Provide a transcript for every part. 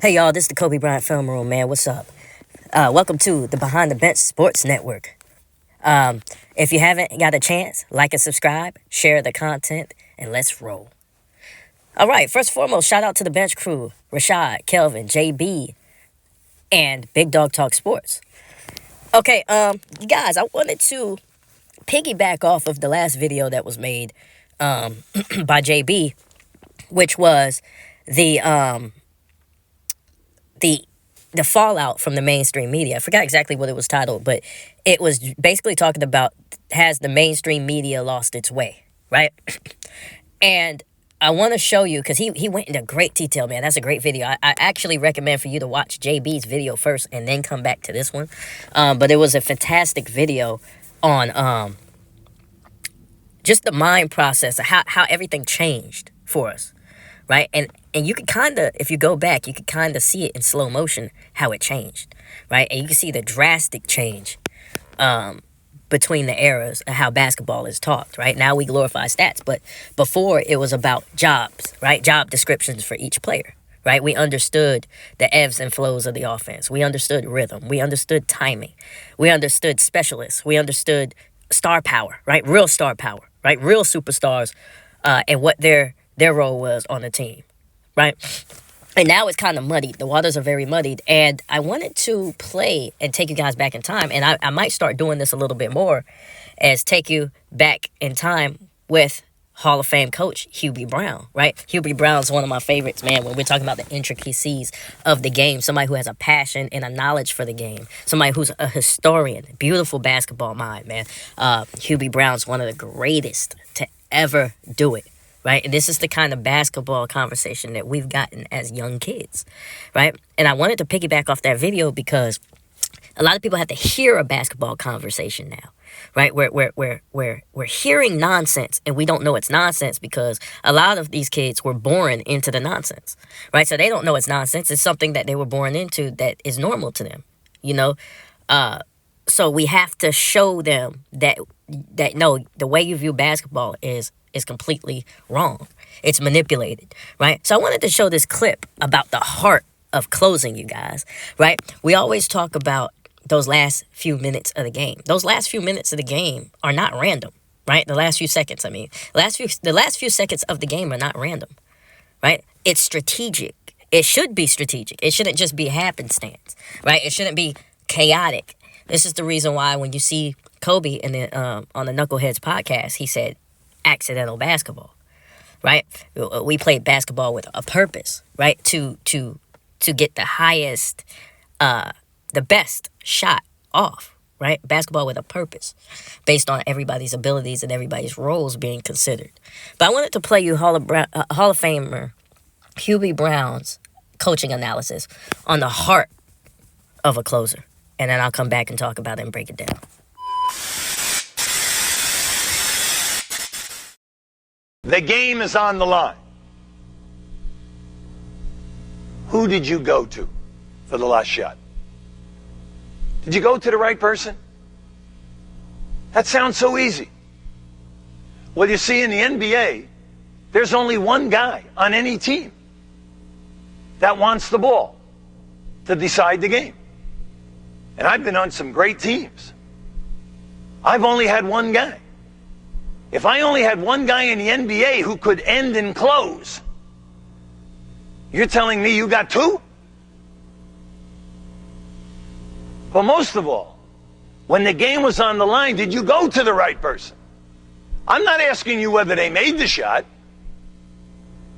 Hey y'all, this is the Kobe Bryant Film Room, man. What's up? Welcome to the Behind the Bench Sports Network. If you haven't got a chance, like and subscribe, share the content, and let's roll. All right, first and foremost, shout out to the bench crew, Rashad, Kelvin, JB, and Big Dog Talk Sports. Okay, you guys, I wanted to piggyback off of the last video that was made by JB, which was the the fallout from the mainstream media. I forgot exactly what it was titled, but it was basically talking about, has the mainstream media lost its way, right? And I want to show you, because he went into great detail, man. That's a great video. I actually recommend for you to watch JB's video first and then come back to this one. But it was a fantastic video on just the mind process of how everything changed for us, right? And you could kind of, if you go back, you could kind of see it in slow motion, how it changed, right? And you can see the drastic change between the eras of how basketball is taught, right? Now we glorify stats, but before it was about jobs, right? Job descriptions for each player, right? We understood the ebbs and flows of the offense. We understood rhythm. We understood timing. We understood specialists. We understood star power, right? Real star power, right? Real superstars, and what their role was on the team, right? And now it's kind of muddied. The waters are very muddied. And I wanted to play and take you guys back in time. And I might start doing this a little bit more, as take you back in time with Hall of Fame coach Hubie Brown, right? Hubie Brown's one of my favorites, man, when we're talking about the intricacies of the game. Somebody who has a passion and a knowledge for the game. Somebody who's a historian. Beautiful basketball mind, man. Hubie Brown's one of the greatest to ever do it. Right? And this is the kind of basketball conversation that we've gotten as young kids, right? And I wanted to piggyback off that video because a lot of people have to hear a basketball conversation now, right? We're hearing nonsense and we don't know it's nonsense because a lot of these kids were born into the nonsense, right? So they don't know it's nonsense. It's something that they were born into that is normal to them, you know? So we have to show them that no, the way you view basketball is completely wrong. It's manipulated, right? So I wanted to show this clip about the heart of closing, you guys, right? We always talk about those last few minutes of the game. Those last few minutes of the game are not random, right? The last few seconds, the last few seconds of the game are not random, right? It's strategic. It should be strategic. It shouldn't just be happenstance, right? It shouldn't be chaotic. This is the reason why when you see Kobe in the on the Knuckleheads podcast, he said accidental basketball, right? We played basketball with a purpose, right? To get the highest, the best shot off, right? Basketball with a purpose based on everybody's abilities and everybody's roles being considered. But I wanted to play you Hall of Famer Hubie Brown's coaching analysis on the heart of a closer. And then I'll come back and talk about it and break it down. The game is on the line. Who did you go to for the last shot? Did you go to the right person? That sounds so easy. Well, you see, in the NBA, there's only one guy on any team that wants the ball to decide the game. And I've been on some great teams. I've only had one guy. If I only had one guy in the NBA who could end and close, you're telling me you got two? But most of all, when the game was on the line, did you go to the right person? I'm not asking you whether they made the shot,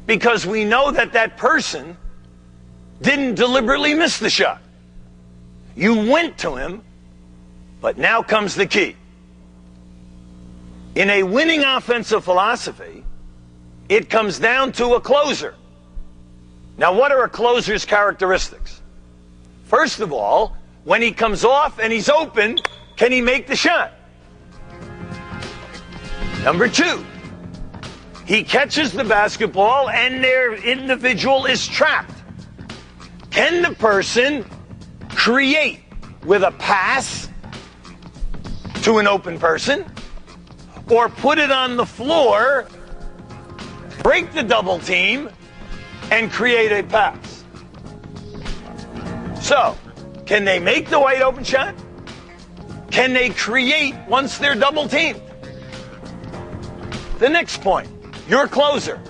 because we know that that person didn't deliberately miss the shot. You went to him, but now comes the key. In a winning offensive philosophy, it comes down to a closer. Now, what are a closer's characteristics? First of all, when he comes off and he's open, can he make the shot? Number two, he catches the basketball and their individual is trapped. Can the person create with a pass to an open person, or put it on the floor, break the double team, and create a pass? So, can they make the wide open shot? Can they create once they're double teamed? The next point, your closer.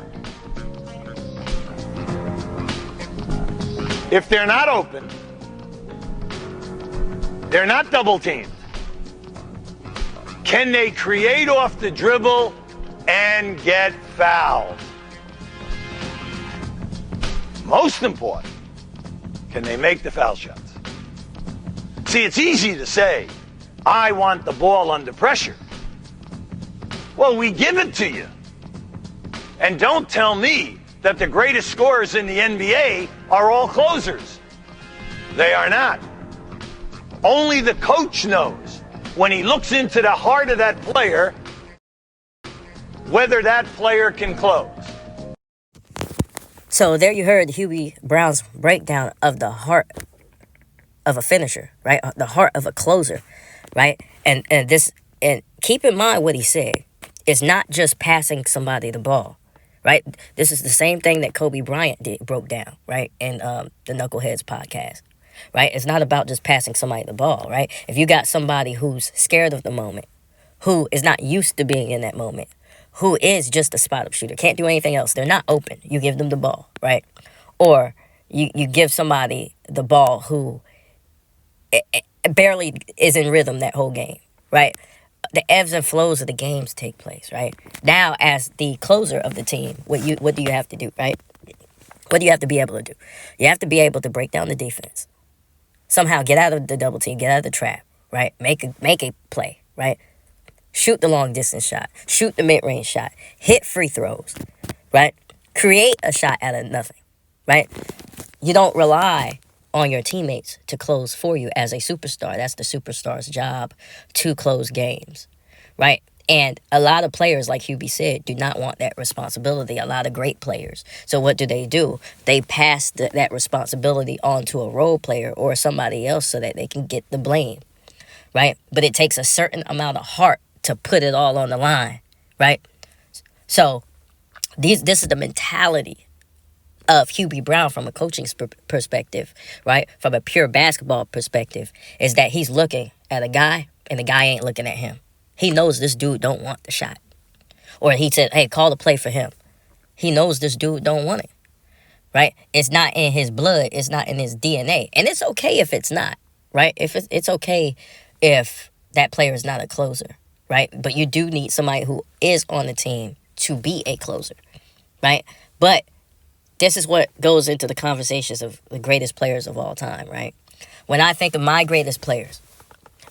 If they're not open, they're not double teamed, can they create off the dribble and get fouled? Most important, can they make the foul shots? See, it's easy to say, I want the ball under pressure. Well, we give it to you. And don't tell me that the greatest scorers in the NBA are all closers. They are not. Only the coach knows when he looks into the heart of that player whether that player can close. So there you heard Hubie Brown's breakdown of the heart of a finisher, right? The heart of a closer, right? And keep in mind what he said. It's not just passing somebody the ball, right? This is the same thing that Kobe Bryant broke down, right? In the Knuckleheads podcast, right? It's not about just passing somebody the ball, right? If you got somebody who's scared of the moment, who is not used to being in that moment, who is just a spot-up shooter, can't do anything else, they're not open, you give them the ball, right? Or you give somebody the ball who barely is in rhythm that whole game, right? The ebbs and flows of the games take place, right? Now, as the closer of the team, what do you have to do, right? What do you have to be able to do? You have to be able to break down the defense. Somehow get out of the double team, get out of the trap, right? Make a play, right? Shoot the long distance shot. Shoot the mid-range shot. Hit free throws, right? Create a shot out of nothing, right? You don't rely on your teammates to close for you as a superstar. That's the superstar's job, to close games, right? And a lot of players, like Hubie said, do not want that responsibility. A lot of great players. So what do? They pass that responsibility on to a role player or somebody else so that they can get the blame, right? But it takes a certain amount of heart to put it all on the line, right? So this is the mentality of Hubie Brown from a coaching perspective, right? From a pure basketball perspective, is that he's looking at a guy and the guy ain't looking at him. He knows this dude don't want the shot. Or he said, hey, call the play for him. He knows this dude don't want it, right? It's not in his blood. It's not in his DNA. And it's okay if it's not, right? If it's okay if that player is not a closer, right? But you do need somebody who is on the team to be a closer, right? But this is what goes into the conversations of the greatest players of all time, right? When I think of my greatest players,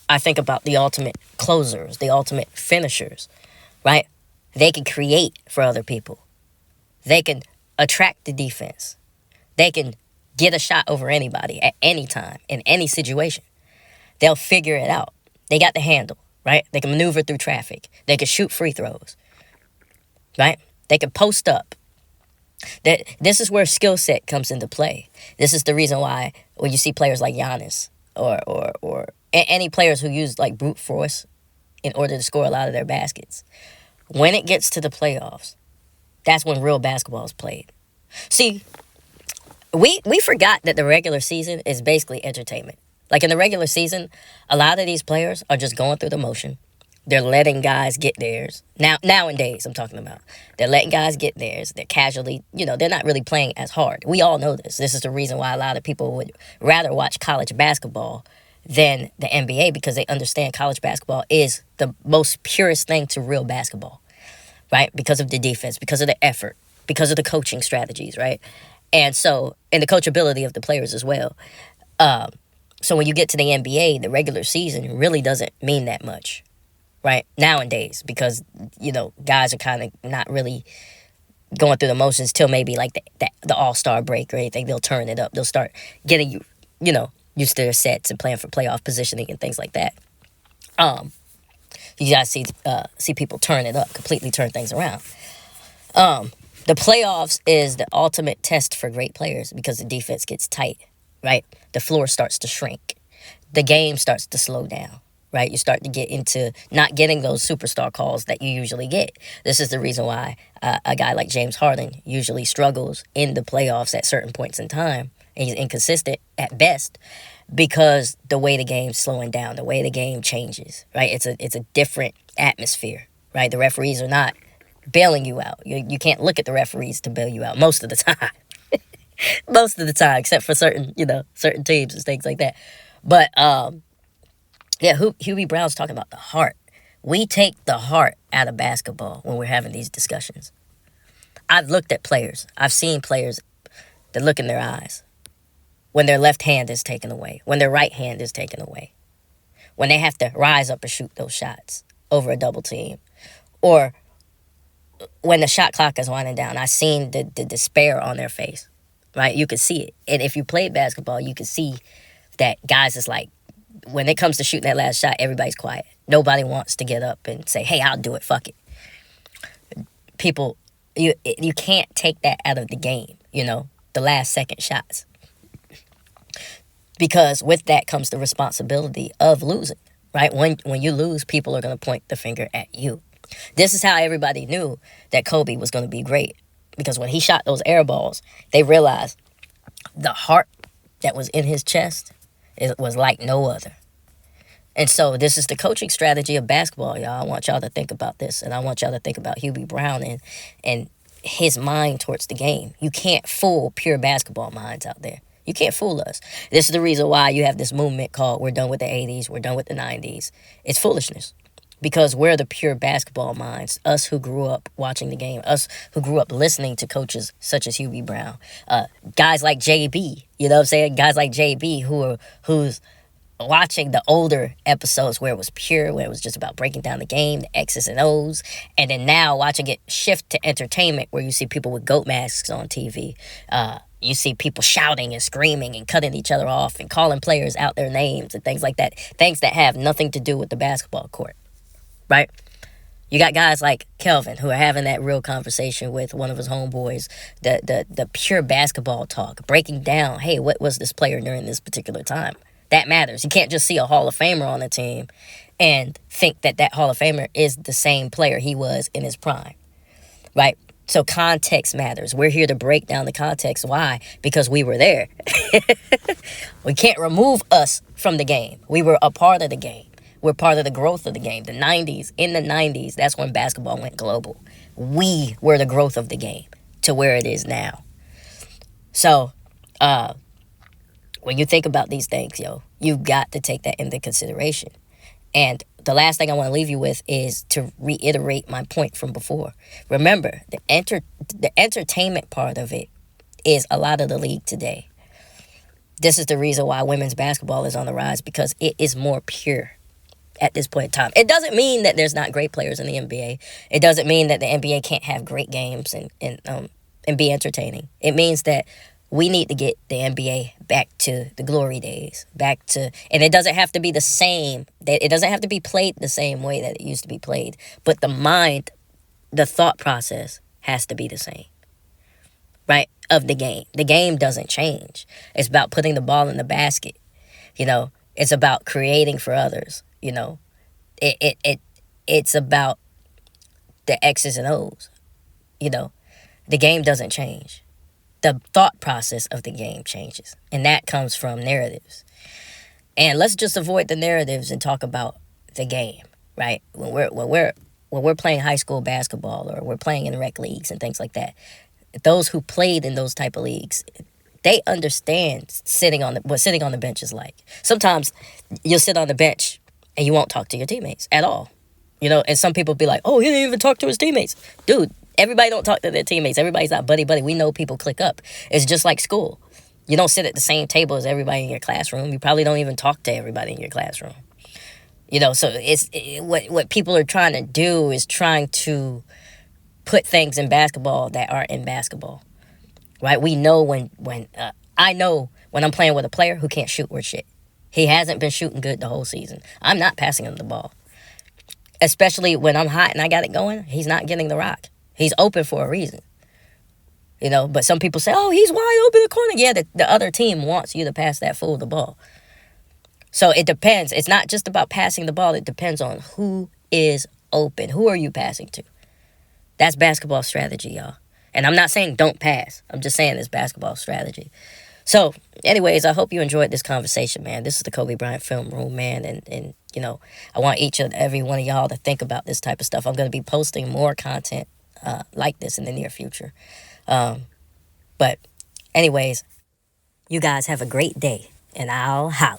I think about the ultimate closers, the ultimate finishers, right? They can create for other people. They can attract the defense. They can get a shot over anybody at any time, in any situation. They'll figure it out. They got the handle, right? They can maneuver through traffic. They can shoot free throws, right? They can post up. This is where skill set comes into play. This is the reason why when you see players like Giannis or any players who use like brute force in order to score a lot of their baskets, when it gets to the playoffs, that's when real basketball is played. See, we forgot that the regular season is basically entertainment. Like in the regular season, a lot of these players are just going through the motion. They're letting guys get theirs. Nowadays, I'm talking about. They're letting guys get theirs. They're casually, they're not really playing as hard. We all know this. This is the reason why a lot of people would rather watch college basketball than the NBA, because they understand college basketball is the most purest thing to real basketball, right? Because of the defense, because of the effort, because of the coaching strategies, right? And the coachability of the players as well. So when you get to the NBA, the regular season really doesn't mean that much, right? Nowadays, because, guys are kind of not really going through the motions till maybe like the All-Star break or anything. They'll turn it up. They'll start getting used to their sets and playing for playoff positioning and things like that. You guys see people turn it up, completely turn things around. The playoffs is the ultimate test for great players because the defense gets tight, right? The floor starts to shrink. The game starts to slow down, right? You start to get into not getting those superstar calls that you usually get. This is the reason why a guy like James Harden usually struggles in the playoffs at certain points in time, He's inconsistent at best because the way the game's slowing down, the way the game changes, right? It's a different atmosphere, right? The referees are not bailing you out. You can't look at the referees to bail you out most of the time. Most of the time, except for certain teams and things like that. But yeah, Hubie Brown's talking about the heart. We take the heart out of basketball when we're having these discussions. I've looked at players. I've seen players that look in their eyes when their left hand is taken away, when their right hand is taken away, when they have to rise up and shoot those shots over a double team, or when the shot clock is winding down. I've seen the despair on their face, right? You can see it. And if you played basketball, you can see that guys is like, when it comes to shooting that last shot, everybody's quiet. Nobody wants to get up and say, hey, I'll do it, fuck it. People, you can't take that out of the game, the last second shots. Because with that comes the responsibility of losing, right? When you lose, people are going to point the finger at you. This is how everybody knew that Kobe was going to be great. Because when he shot those air balls, they realized the heart that was in his chest was like no other. And so this is the coaching strategy of basketball, y'all. I want y'all to think about this, and I want y'all to think about Hubie Brown and his mind towards the game. You can't fool pure basketball minds out there. You can't fool us. This is the reason why you have this movement called we're done with the 80s, we're done with the 90s. It's foolishness. Because we're the pure basketball minds, us who grew up watching the game, us who grew up listening to coaches such as Hubie Brown, guys like JB, you know what I'm saying? Guys like JB who's watching the older episodes where it was pure, where it was just about breaking down the game, the X's and O's, and then now watching it shift to entertainment where you see people with goat masks on TV. You see people shouting and screaming and cutting each other off and calling players out their names and things like that. Things that have nothing to do with the basketball court. Right? You got guys like Kelvin who are having that real conversation with one of his homeboys, the pure basketball talk, breaking down, hey, what was this player during this particular time? That matters. You can't just see a Hall of Famer on the team and think that Hall of Famer is the same player he was in his prime. Right? So context matters. We're here to break down the context. Why? Because we were there. We can't remove us from the game. We were a part of the game. We're part of the growth of the game. In the 90s, that's when basketball went global. We were the growth of the game to where it is now. So, when you think about these things, you've got to take that into consideration. And the last thing I want to leave you with is to reiterate my point from before. Remember, the entertainment part of it is a lot of the league today. This is the reason why women's basketball is on the rise, because it is more pure at this point in time. It doesn't mean that there's not great players in the NBA. It doesn't mean that the NBA can't have great games and be entertaining. It means that we need to get the NBA back to the glory days, and it doesn't have to be the same. It doesn't have to be played the same way that it used to be played. But the mind, the thought process has to be the same, right? Of the game. The game doesn't change. It's about putting the ball in the basket. It's about creating for others. It's about the X's and O's. The game doesn't change. The thought process of the game changes, and that comes from narratives. And let's just avoid the narratives and talk about the game, right? When we're playing high school basketball or we're playing in rec leagues and things like that, those who played in those type of leagues, they understand what sitting on the bench is like. Sometimes you'll sit on the bench and you won't talk to your teammates at all. And some people be like, oh, he didn't even talk to his teammates. Dude, everybody don't talk to their teammates. Everybody's not buddy-buddy. We know people click up. It's just like school. You don't sit at the same table as everybody in your classroom. You probably don't even talk to everybody in your classroom. So what people are trying to do is trying to put things in basketball that aren't in basketball. Right? We know I know when I'm playing with a player who can't shoot worth shit. He hasn't been shooting good the whole season. I'm not passing him the ball. Especially when I'm hot and I got it going, he's not getting the rock. He's open for a reason. But some people say, oh, he's wide open in the corner. Yeah, the other team wants you to pass that fool the ball. So it depends. It's not just about passing the ball. It depends on who is open. Who are you passing to? That's basketball strategy, y'all. And I'm not saying don't pass. I'm just saying it's basketball strategy. So, anyways, I hope you enjoyed this conversation, man. This is the Kobe Bryant Film Room, man, and you know, I want each and every one of y'all to think about this type of stuff. I'm going to be posting more content like this in the near future. But, anyways, you guys have a great day, and I'll holla.